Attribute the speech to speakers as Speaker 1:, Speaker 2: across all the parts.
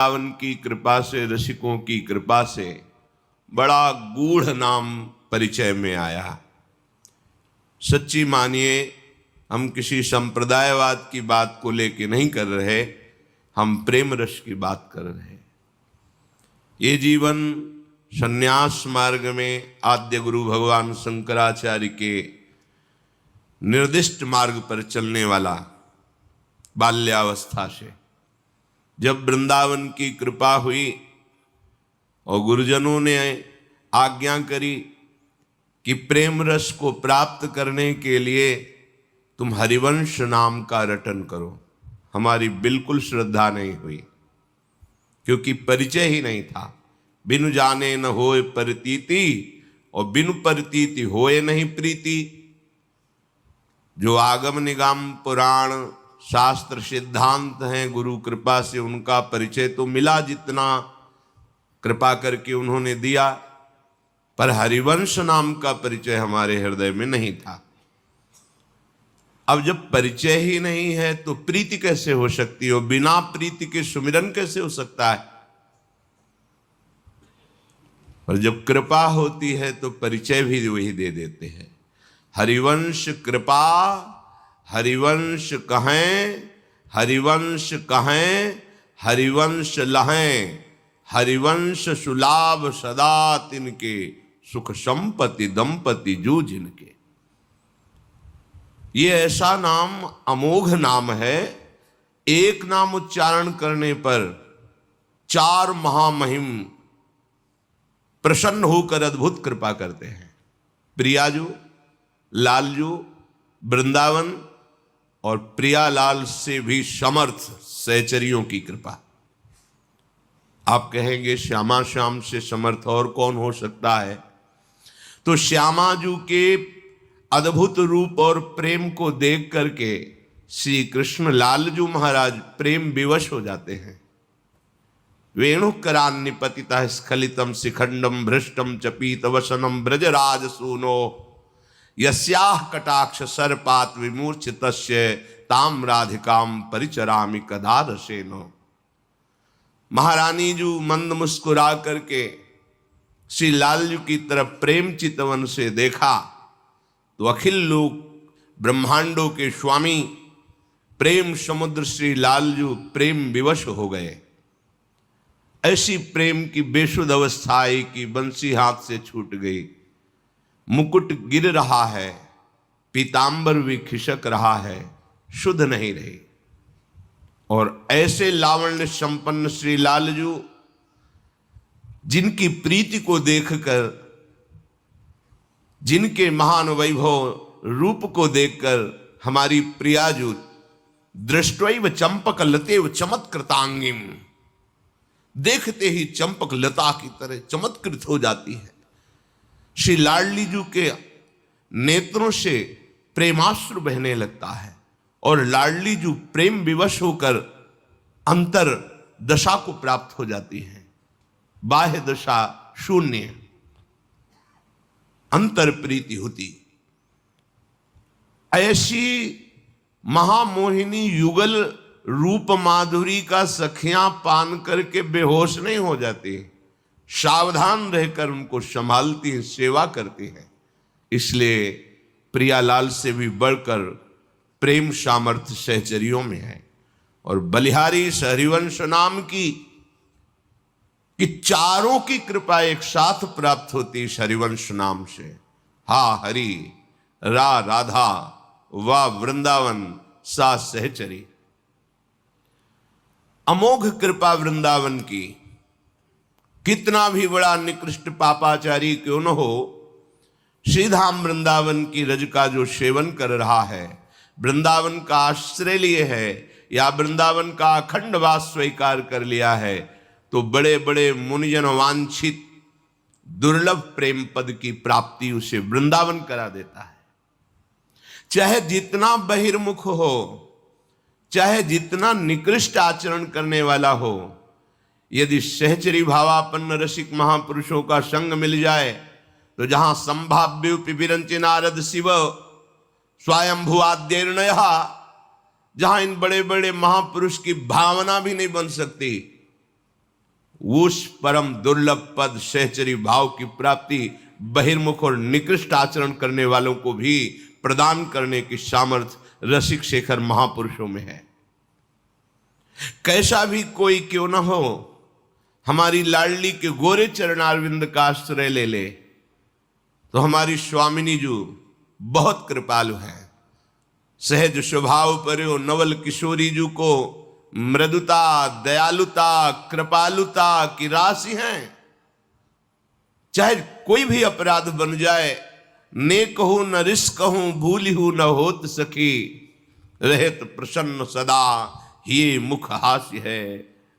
Speaker 1: वृंदावन की कृपा से, रसिकों की कृपा से बड़ा गूढ़ नाम परिचय में आया। सच्ची मानिए, हम किसी संप्रदायवाद की बात को लेके नहीं कर रहे, हम प्रेम रस की बात कर रहे हैं। ये जीवन संन्यास मार्ग में आद्य गुरु भगवान शंकराचार्य के निर्दिष्ट मार्ग पर चलने वाला, बाल्यावस्था से जब वृंदावन की कृपा हुई और गुरुजनों ने आज्ञा करी कि प्रेम रस को प्राप्त करने के लिए तुम हरिवंश नाम का रटन करो, हमारी बिल्कुल श्रद्धा नहीं हुई, क्योंकि परिचय ही नहीं था। बिनु जाने न होए प्रतीति और बिनु प्रतीति होए नहीं प्रीति। जो आगम निगम पुराण शास्त्र सिद्धांत हैं, गुरु कृपा से उनका परिचय तो मिला जितना कृपा करके उन्होंने दिया, पर हरिवंश नाम का परिचय हमारे हृदय में नहीं था। अब जब परिचय ही नहीं है तो प्रीति कैसे हो सकती है? बिना प्रीति के सुमिरन कैसे हो सकता है? और जब कृपा होती है तो परिचय भी वही दे देते हैं। हरिवंश कृपा हरिवंश कहें, हरिवंश कहें हरिवंश लहें, हरिवंश सुलाभ सदा तिनके, सुख संपत्ति दंपति जू जिनके। ये ऐसा नाम अमोघ नाम है, एक नाम उच्चारण करने पर चार महामहिम प्रसन्न होकर अद्भुत कृपा करते हैं। प्रियाजू, लालजू, वृंदावन और प्रियालाल से भी समर्थ सहचरियों की कृपा। आप कहेंगे श्यामा श्याम से समर्थ और कौन हो सकता है? तो श्यामाजू के अद्भुत रूप और प्रेम को देख करके श्री कृष्ण लालजू महाराज प्रेम विवश हो जाते हैं। वेणुकरान्निपतितः स्खलितम शिखंडम भ्रष्टम च पीतवसनम ब्रजराज सूनो, यस्याह कटाक्ष सर्पात विमूर्छितस्य ताम राधिकाम परिचरामि कदा रसेनो। महारानी जू मंद मुस्कुरा करके श्री लालजू की तरफ प्रेम चितवन से देखा तो अखिल लोक ब्रह्मांडों के स्वामी प्रेम समुद्र श्री लालजू प्रेम विवश हो गए। ऐसी प्रेम की बेसुध अवस्था आई कि बंसी हाथ से छूट गई, मुकुट गिर रहा है, पीतांबर भी खिसक रहा है, शुद्ध नहीं रही। और ऐसे लावण्य संपन्न श्री लालजू, जिनकी प्रीति को देखकर, जिनके महान वैभव रूप को देखकर हमारी प्रियाजू दृष्टैव चंपक लतेव चमत्कृतांगिम, देखते ही चंपक लता की तरह चमत्कृत हो जाती है। श्री लाडलीजू के नेत्रों से प्रेमाश्रु बहने लगता है और लाडलीजू प्रेम विवश होकर अंतर दशा को प्राप्त हो जाती है। बाह्य दशा शून्य, अंतर प्रीति होती। ऐसी महामोहिनी युगल रूप माधुरी का सखियां पान करके बेहोश नहीं हो जाती, सावधान रहकर उनको संभालती है, सेवा करती है। इसलिए प्रियालाल से भी बढ़कर प्रेम सामर्थ्य सहचरियों में है। और बलिहारी हरिवंश नाम की कि चारों की कृपा एक साथ प्राप्त होती इस हरिवंश नाम से। हा हरि, रा राधा, वा वृंदावन, सा सहचरी। अमोघ कृपा वृंदावन की, कितना भी बड़ा निकृष्ट पापाचारी क्यों न हो, श्रीधाम वृंदावन की रज का जो सेवन कर रहा है, वृंदावन का आश्रय लिए है या वृंदावन का अखंड वास स्वीकार कर लिया है, तो बड़े बड़े मुनिजन वांछित दुर्लभ प्रेम पद की प्राप्ति उसे वृंदावन करा देता है। चाहे जितना बहिर्मुख हो, चाहे जितना निकृष्ट आचरण करने वाला हो, यदि सहचरी भावापन्न रसिक महापुरुषों का संग मिल जाए तो जहां संभाव्य विरंच नारद शिव स्वयंभुआद्यर्णय, जहां इन बड़े बड़े महापुरुष की भावना भी नहीं बन सकती, उस परम दुर्लभ पद सहचरी भाव की प्राप्ति बहिर्मुख और निकृष्ट आचरण करने वालों को भी प्रदान करने की सामर्थ्य रसिक शेखर महापुरुषों में है। कैसा भी कोई क्यों न हो, हमारी लाडली के गोरे चरणारविंद का आश्रय ले ले तो हमारी स्वामिनी जी बहुत कृपालु है। सहज स्वभाव पर नवल किशोरी जी को मृदुता, दयालुता, कृपालुता की राशि है। चाहे कोई भी अपराध बन जाए, ने कहूं न रिस कहूं भूली हूं न होत सखी, रहत प्रसन्न सदा ये मुख हास्य है।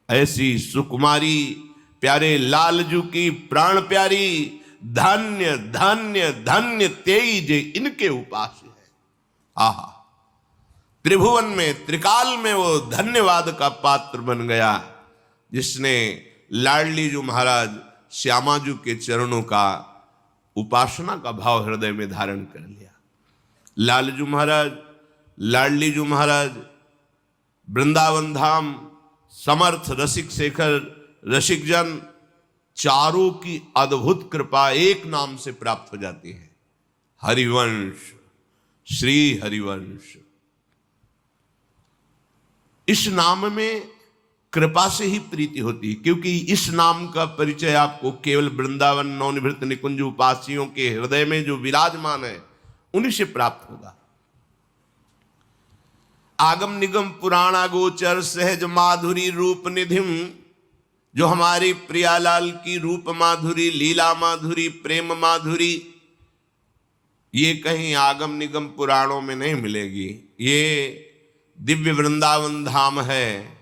Speaker 1: ऐसी सुकुमारी प्यारे लालजू की प्राण प्यारी, धन्य धन्य धन्य तेज इनके उपास्य है। आहा, त्रिभुवन में त्रिकाल में वो धन्यवाद का पात्र बन गया जिसने लाडली जी महाराज श्यामाजू के चरणों का उपासना का भाव हृदय में धारण कर लिया। लालजू महाराज, लाडली जी महाराज, वृंदावन धाम, समर्थ रसिक शेखर, रसिक जन, चारों की अद्भुत कृपा एक नाम से प्राप्त हो जाती है, हरिवंश, श्री हरिवंश। इस नाम में कृपा से ही प्रीति होती है, क्योंकि इस नाम का परिचय आपको केवल वृंदावन नवनिवृत्त निकुंज उपासियों के हृदय में जो विराजमान है उन्हीं से प्राप्त होगा। आगम निगम पुराणा गोचर सहज माधुरी रूप निधिम, जो हमारी प्रियालाल की रूप माधुरी, लीला माधुरी, प्रेम माधुरी, ये कहीं आगम निगम पुराणों में नहीं मिलेगी। ये दिव्य वृंदावन धाम है।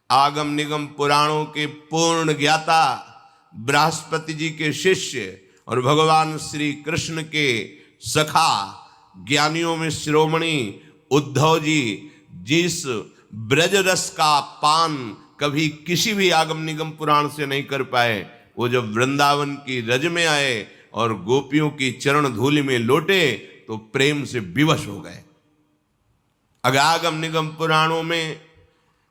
Speaker 1: आगम निगम पुराणों के पूर्ण ज्ञाता बृहस्पति जी के शिष्य और भगवान श्री कृष्ण के सखा, ज्ञानियों में शिरोमणि उद्धव जी जिस ब्रज रस का पान कभी किसी भी आगम निगम पुराण से नहीं कर पाए, वो जब वृंदावन की रज में आए और गोपियों की चरण धूलि में लौटे तो प्रेम से विवश हो गए। अगर आगम निगम पुराणों में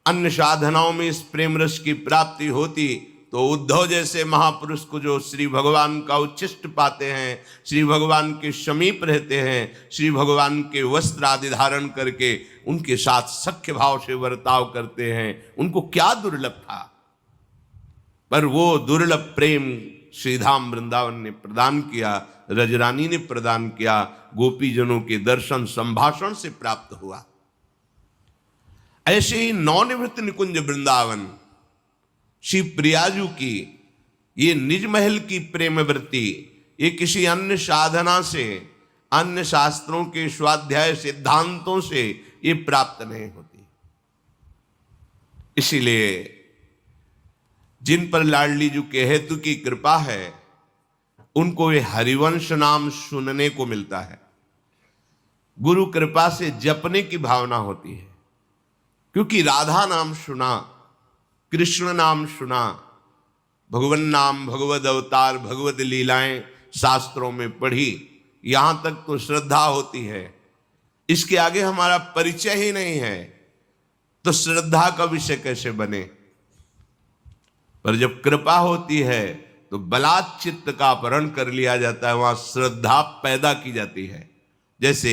Speaker 1: अन्य साधनाओं में इस प्रेम रस की प्राप्ति होती तो उद्धव जैसे महापुरुष को, जो श्री भगवान का उच्छिष्ट पाते हैं, श्री भगवान के समीप रहते हैं, श्री भगवान के वस्त्र आदि धारण करके उनके साथ सख्य भाव से बर्ताव करते हैं, उनको क्या दुर्लभ था। पर वो दुर्लभ प्रेम श्रीधाम वृंदावन ने प्रदान किया, रजरानी ने प्रदान किया, गोपीजनों के दर्शन संभाषण से प्राप्त हुआ। ऐसे ही नवनिवृत्त निकुंज वृंदावन श्री प्रियाजू की ये निज महल की प्रेम वृत्ति, ये किसी अन्य साधना से, अन्य शास्त्रों के स्वाध्याय सिद्धांतों से ये प्राप्त नहीं होती। इसीलिए जिन पर लाडली जी के हेतु की कृपा है उनको ये हरिवंश नाम सुनने को मिलता है। गुरु कृपा से जपने की भावना होती है, क्योंकि राधा नाम सुना, कृष्ण नाम सुना, भगवान नाम, भगवद अवतार, भगवद लीलाएं शास्त्रों में पढ़ी, यहां तक तो श्रद्धा होती है। इसके आगे हमारा परिचय ही नहीं है तो श्रद्धा का विषय कैसे बने। पर जब कृपा होती है तो बलात् चित्त का अपहरण कर लिया जाता है, वहां श्रद्धा पैदा की जाती है। जैसे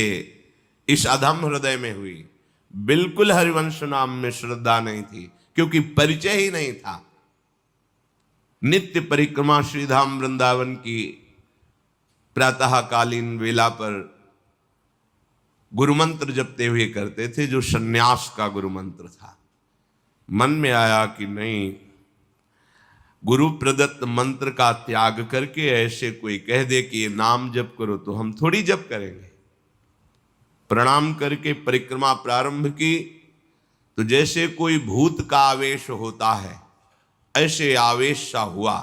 Speaker 1: इस अधम हृदय में हुई, बिल्कुल हरिवंश नाम में श्रद्धा नहीं थी, क्योंकि परिचय ही नहीं था। नित्य परिक्रमा श्रीधाम वृंदावन की प्रातःकालीन वेला पर गुरुमंत्र जपते हुए करते थे, जो सन्यास का गुरुमंत्र था। मन में आया कि नहीं, गुरु प्रदत्त मंत्र का त्याग करके ऐसे कोई कह दे कि ये नाम जप करो तो हम थोड़ी जप करेंगे। प्रणाम करके परिक्रमा प्रारंभ की तो जैसे कोई भूत का आवेश होता है ऐसे आवेश सा हुआ,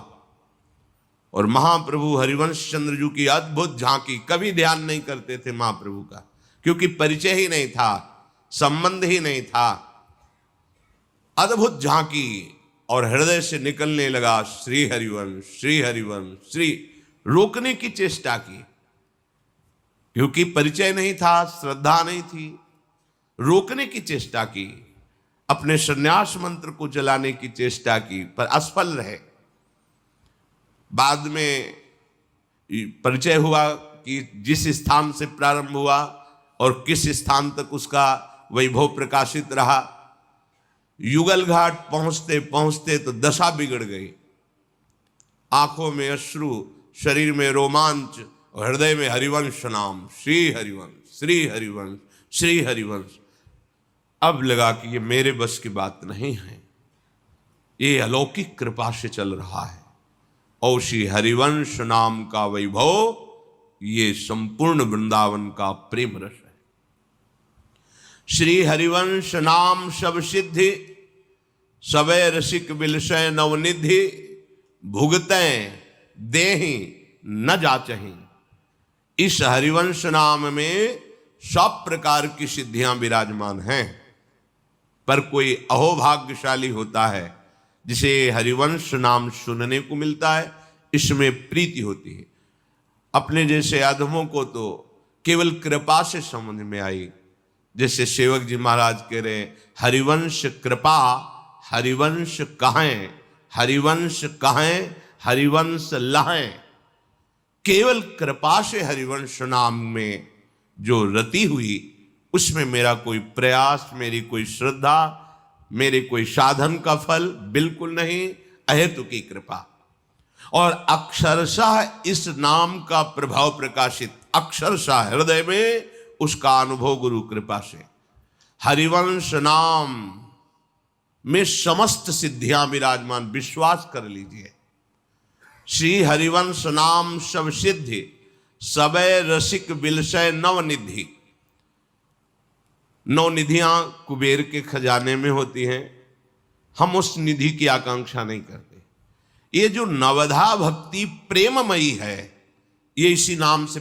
Speaker 1: और महाप्रभु हरिवंश चंद्र जी की अद्भुत झांकी। कभी ध्यान नहीं करते थे महाप्रभु का, क्योंकि परिचय ही नहीं था, संबंध ही नहीं था। अद्भुत झांकी और हृदय से निकलने लगा श्री हरिवंश, श्री हरिवंश, श्री। रोकने की चेष्टा की, क्योंकि परिचय नहीं था, श्रद्धा नहीं थी, रोकने की चेष्टा की। अपने संन्यास मंत्र को चलाने की चेष्टा की, पर असफल रहे। बाद में परिचय हुआ कि जिस स्थान से प्रारंभ हुआ और किस स्थान तक उसका वैभव प्रकाशित रहा, युगल घाट पहुंचते पहुंचते तो दशा बिगड़ गई। आंखों में अश्रु, शरीर में रोमांच, हृदय में हरिवंश नाम, श्री हरिवंश, श्री हरिवंश, श्री हरिवंश। अब लगा कि ये मेरे बस की बात नहीं है, ये अलौकिक कृपा से चल रहा है। और श्री हरिवंश नाम का वैभव ये संपूर्ण वृंदावन का प्रेम रस है। श्री हरिवंश नाम सब सिद्धि, सबे रसिक बिलसय नवनिधि, भुगतें देहि न जाचहि। इस हरिवंश नाम में सब प्रकार की सिद्धियां विराजमान हैं, पर कोई अहोभाग्यशाली होता है जिसे हरिवंश नाम सुनने को मिलता है, इसमें प्रीति होती है। अपने जैसे अधमों को तो केवल कृपा से समझ में आई। जैसे सेवक जी महाराज कह रहे हैं, हरिवंश कृपा हरिवंश कहें, हरिवंश कहें हरिवंश लहें। केवल कृपा से हरिवंश नाम में जो रति हुई, उसमें मेरा कोई प्रयास, मेरी कोई श्रद्धा, मेरे कोई साधन का फल बिल्कुल नहीं, अहेतु की कृपा। और अक्षरशः इस नाम का प्रभाव प्रकाशित, अक्षरशः हृदय में उसका अनुभव गुरु कृपा से। हरिवंश नाम में समस्त सिद्धियां विराजमान, विश्वास कर लीजिए। श्री हरिवंश नाम सब सिद्धि, सबे रसिक बिलसय नवनिधि। नौ निधियां कुबेर के खजाने में होती हैं, हम उस निधि की आकांक्षा नहीं करते। ये जो नवधा भक्ति प्रेममयी है, ये इसी नाम से